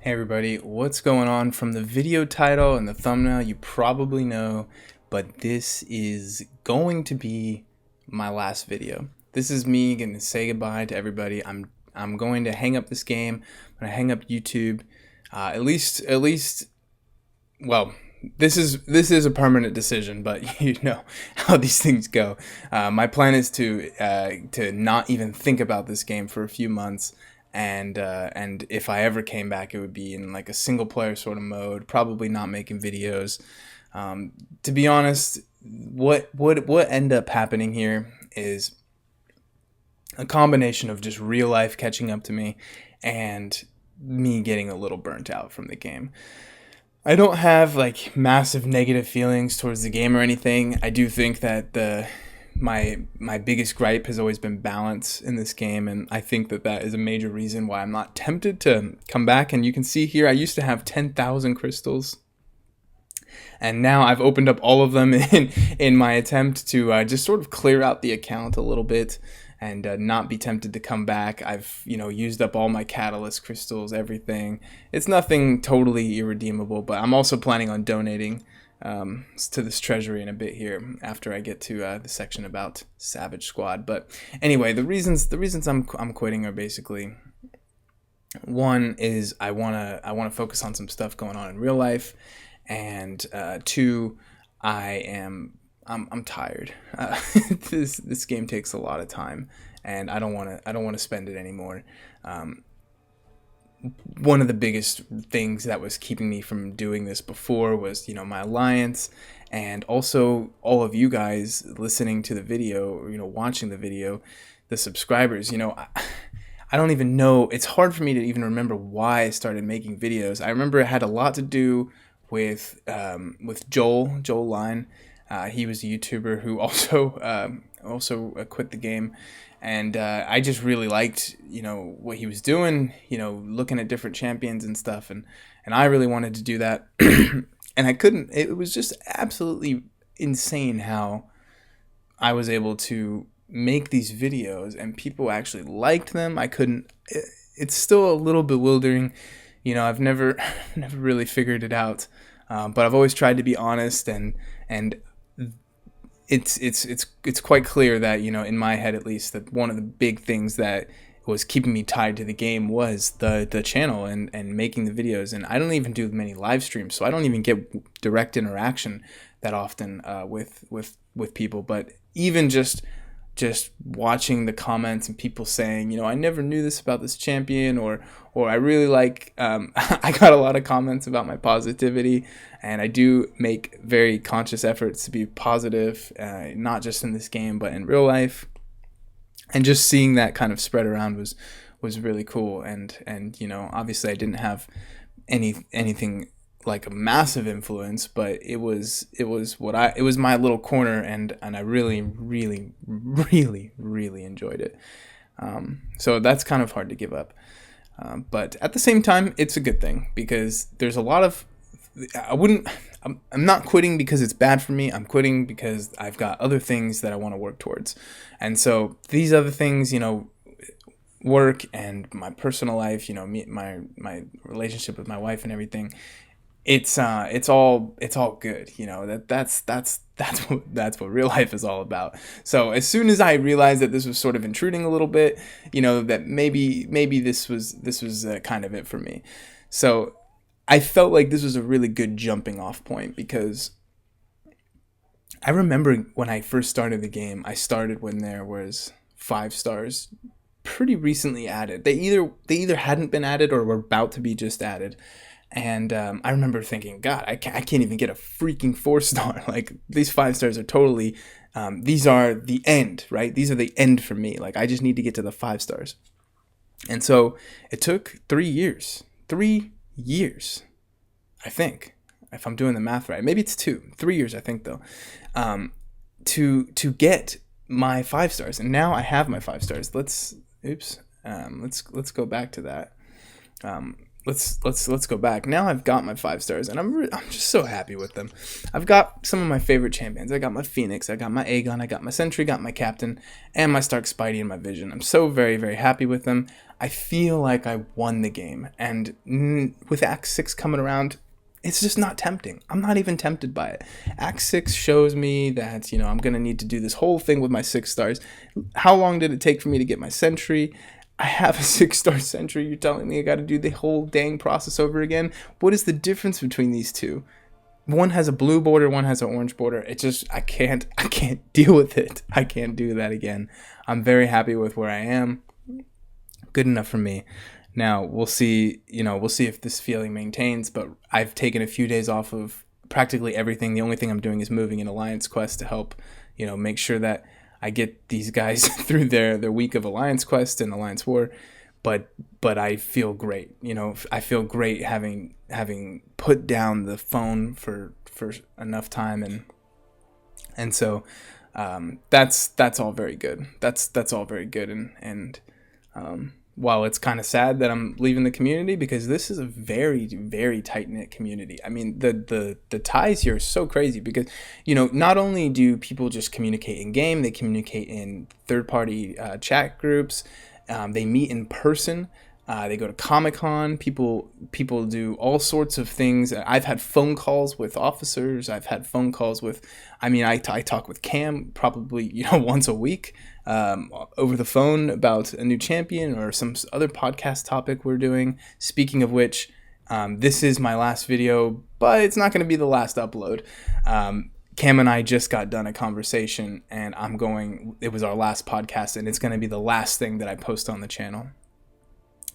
Hey everybody, what's going on? From the video title and the thumbnail, you probably know, but this is going to be my last video. This is me going to say goodbye to everybody. I'm going to hang up this game. I'm going to hang up YouTube. At least, well, this is a permanent decision, but you know how these things go. My plan is to not even think about this game for a few months. And if I ever came back, it would be in like a single player sort of mode, probably not making videos. To be honest, what ended up happening here is a combination of just real life catching up to me and me getting a little burnt out from the game. I don't have like massive negative feelings towards the game or anything. I do think that my biggest gripe has always been balance in this game, and I think that is a major reason why I'm not tempted to come back. And you can see here I used to have 10,000 crystals, and now I've opened up all of them in my attempt to just sort of clear out the account a little bit and not be tempted to come back. I've used up all my catalyst crystals, everything. It's nothing totally irredeemable, but I'm also planning on donating to this treasury in a bit here after I get to the section about Savage Squad. But anyway, the reasons I'm quitting are basically, one is I wanna focus on some stuff going on in real life, and two, I'm tired. This game takes a lot of time, and I don't want to spend it anymore. One of the biggest things that was keeping me from doing this before was, my alliance, and also all of you guys listening to the video, watching the video, the subscribers. I don't even know. It's hard for me to even remember why I started making videos. I remember it had a lot to do with Joel Line. He was a YouTuber who also quit the game. And I just really liked, what he was doing, looking at different champions and stuff. And I really wanted to do that. And I couldn't. It was just absolutely insane how I was able to make these videos and people actually liked them. I couldn't. It's still a little bewildering. I've never really figured it out. But I've always tried to be honest, and it's quite clear that, in my head at least, that one of the big things that was keeping me tied to the game was the channel and making the videos. And I don't even do many live streams, so I don't even get direct interaction that often with people. But even just watching the comments and people saying, I never knew this about this champion, or I really like, I got a lot of comments about my positivity, and I do make very conscious efforts to be positive, not just in this game, but in real life. And just seeing that kind of spread around was really cool. And obviously I didn't have anything like a massive influence, but it was my little corner, and I really enjoyed it. So that's kind of hard to give up, but at the same time it's a good thing, because there's a lot of I'm not quitting because it's bad for me. I'm quitting because I've got other things that I want to work towards. And so these other things, work and my personal life, my relationship with my wife and everything, it's all good. That's what real life is all about. So as soon as I realized that this was sort of intruding a little bit, that maybe this was kind of it for me. So I felt like this was a really good jumping off point, because I remember when I first started the game, I started when there was 5 stars pretty recently added. They either hadn't been added or were about to be just added. And I remember thinking, God, I can't even get a freaking 4-star. Like, these 5 stars are totally, these are the end, right? These are the end for me. Like, I just need to get to the 5 stars. And so it took 3 years. 3 years, I think, if I'm doing the math right. Maybe it's 3 years, I think, though, to get my 5 stars. And now I have my 5 stars. Let's go back to that. Let's go back. Now I've got my 5 stars, and I'm just so happy with them. I've got some of my favorite champions. I got my Phoenix, I got my Aegon, I got my Sentry, got my Captain, and my Stark Spidey and my Vision. I'm so very, very happy with them. I feel like I won the game. And with Act 6 coming around, it's just not tempting. I'm not even tempted by it. Act 6 shows me that, I'm going to need to do this whole thing with my 6 stars. How long did it take for me to get my sentry? I have a 6-star sentry. You're telling me I got to do the whole dang process over again? What is the difference between these two? One has a blue border, one has an orange border. It just, I can't deal with it. I can't do that again. I'm very happy with where I am. Good enough for me. Now we'll see if this feeling maintains, but I've taken a few days off of practically everything. The only thing I'm doing is moving in Alliance Quest to help, make sure that I get these guys through their week of Alliance Quest and Alliance War. But I feel great. I feel great having put down the phone for enough time, and so that's all very good. That's all very good, and while it's kind of sad that I'm leaving the community, because this is a very, very tight-knit community. I mean, the ties here are so crazy because, not only do people just communicate in game, they communicate in third-party chat groups. They meet in person. They go to Comic-Con. People do all sorts of things. I've had phone calls with officers. I've had phone calls with, I talk with Cam probably, once a week over the phone about a new champion or some other podcast topic we're doing. Speaking of which, this is my last video, but it's not going to be the last upload. Cam and I just got done a conversation, and it was our last podcast, and it's going to be the last thing that I post on the channel.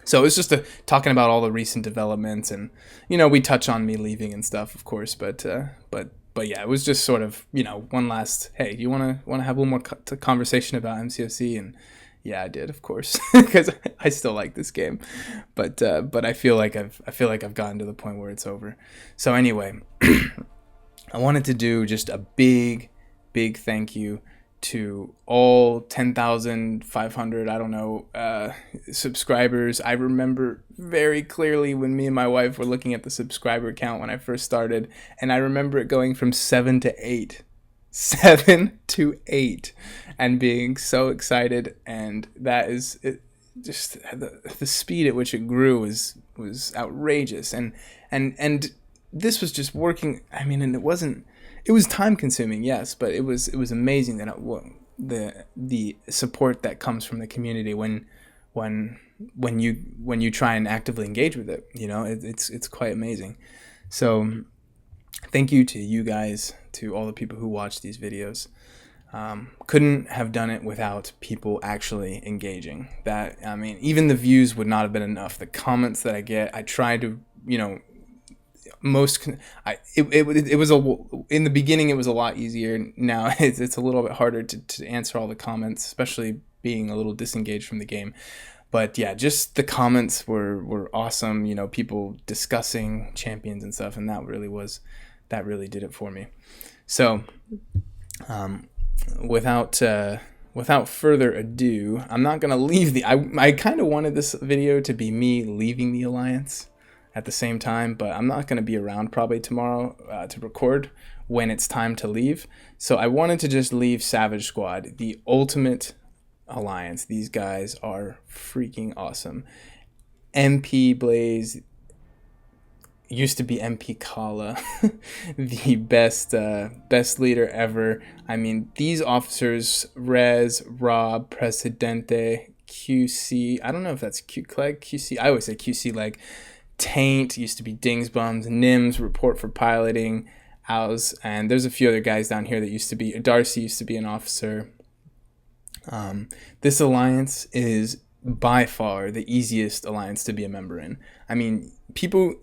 So it's just talking about all the recent developments, and, we touch on me leaving and stuff, of course, but yeah, it was just sort of, one last, hey, you want to have a little more conversation about MCFC? And yeah, I did, of course, because I still like this game, but I feel like I've gotten to the point where it's over. So anyway, I wanted to do just a big thank you to all 10,500, subscribers. I remember very clearly when me and my wife were looking at the subscriber count when I first started, and I remember it going from 7 to 8. 7 to 8, and being so excited, and that is it. Just the speed at which it grew was outrageous, and this was just working. And it was time consuming, yes, but it was amazing that the support that comes from the community when you try and actively engage with it, it's quite amazing. So thank you to you guys, to all the people who watch these videos. Couldn't have done it without people actually engaging. Even the views would not have been enough. The comments that I get, I try to, it was in the beginning it was a lot easier. Now it's a little bit harder to answer all the comments, especially being a little disengaged from the game. But yeah, just the comments were awesome. People discussing champions and stuff, and that really did it for me. So without further ado, I'm not gonna leave I kind of wanted this video to be me leaving the Alliance at the same time, but I'm not going to be around probably tomorrow to record when it's time to leave. So I wanted to just leave Savage Squad, the ultimate alliance. These guys are freaking awesome. MP Blaze, used to be MP Kala, the best leader ever. These officers, Rez, Rob, Presidente, QC, I don't know if that's QC, I always say QC, like Taint, used to be Dingsbums, Nims, Report for Piloting, Ows, and there's a few other guys down here that used to be, Darcy used to be an officer. This alliance is by far the easiest alliance to be a member in.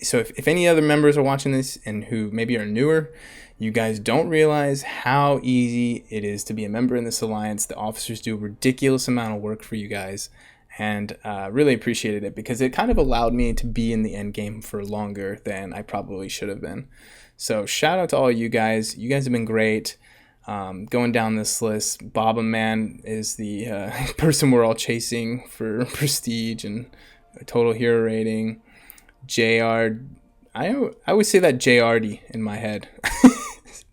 So if any other members are watching this and who maybe are newer, you guys don't realize how easy it is to be a member in this alliance. The officers do a ridiculous amount of work for you guys, and really appreciated it because it kind of allowed me to be in the end game for longer than I probably should have been. So shout out to all you guys. You guys have been great. Going down this list, Baba Man is the person we're all chasing for prestige and total hero rating. JR, I always say that JRD in my head.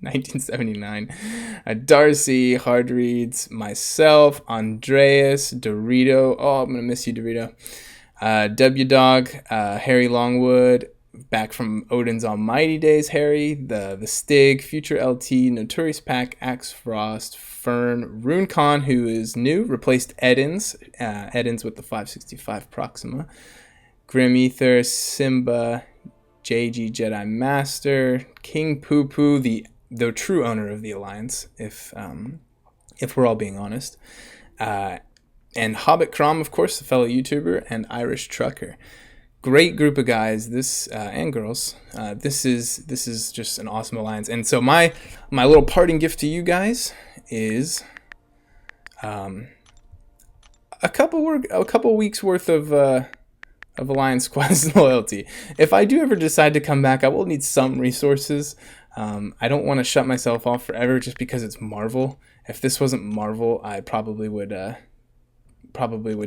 1979. Darcy, Hard Reads, myself, Andreas, Dorito. Oh, I'm gonna miss you, Dorito. W Dog, Harry Longwood, back from Odin's Almighty Days, Harry, the Stig, Future LT, Notorious Pack, Axe Frost, Fern, RuneCon, who is new, replaced Edens, Edens with the 565 Proxima, Grim Ether, Simba, JG Jedi Master, King Poo Poo, the true owner of the Alliance, if we're all being honest, and Hobbit Crom, of course, a fellow YouTuber, and Irish Trucker. Great group of guys, this and girls. This is just an awesome alliance. And so my little parting gift to you guys is a couple weeks worth of Alliance Quest loyalty. If I do ever decide to come back, I will need some resources. I don't want to shut myself off forever just because it's Marvel. If this wasn't Marvel, I probably would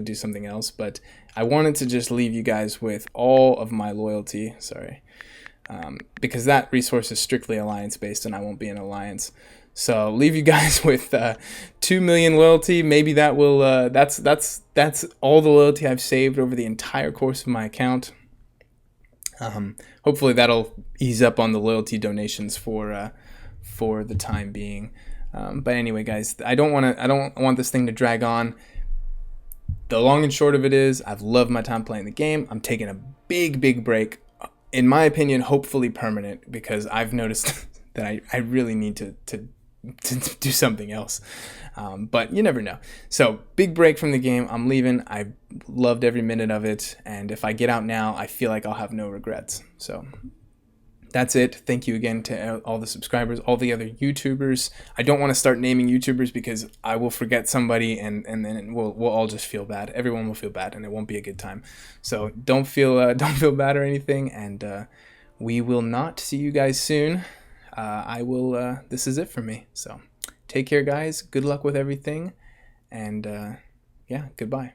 do something else, but I wanted to just leave you guys with all of my loyalty, because that resource is strictly alliance based and I won't be in alliance. So leave you guys with 2 million loyalty. Maybe that will that's all the loyalty I've saved over the entire course of my account. Hopefully that'll ease up on the loyalty donations for the time being. But anyway, guys, I don't want this thing to drag on. The long and short of it is, I've loved my time playing the game. I'm taking a big break, in my opinion, hopefully permanent, because I've noticed that I really need to do something else. But you never know. So big break from the game. I'm leaving. I loved every minute of it. And if I get out now, I feel like I'll have no regrets. So that's it. Thank you again to all the subscribers, all the other YouTubers. I don't want to start naming YouTubers because I will forget somebody and then we'll all just feel bad. Everyone will feel bad and it won't be a good time. So don't feel bad or anything. And we will not see you guys soon. This is it for me. So take care, guys. Good luck with everything. And yeah, goodbye.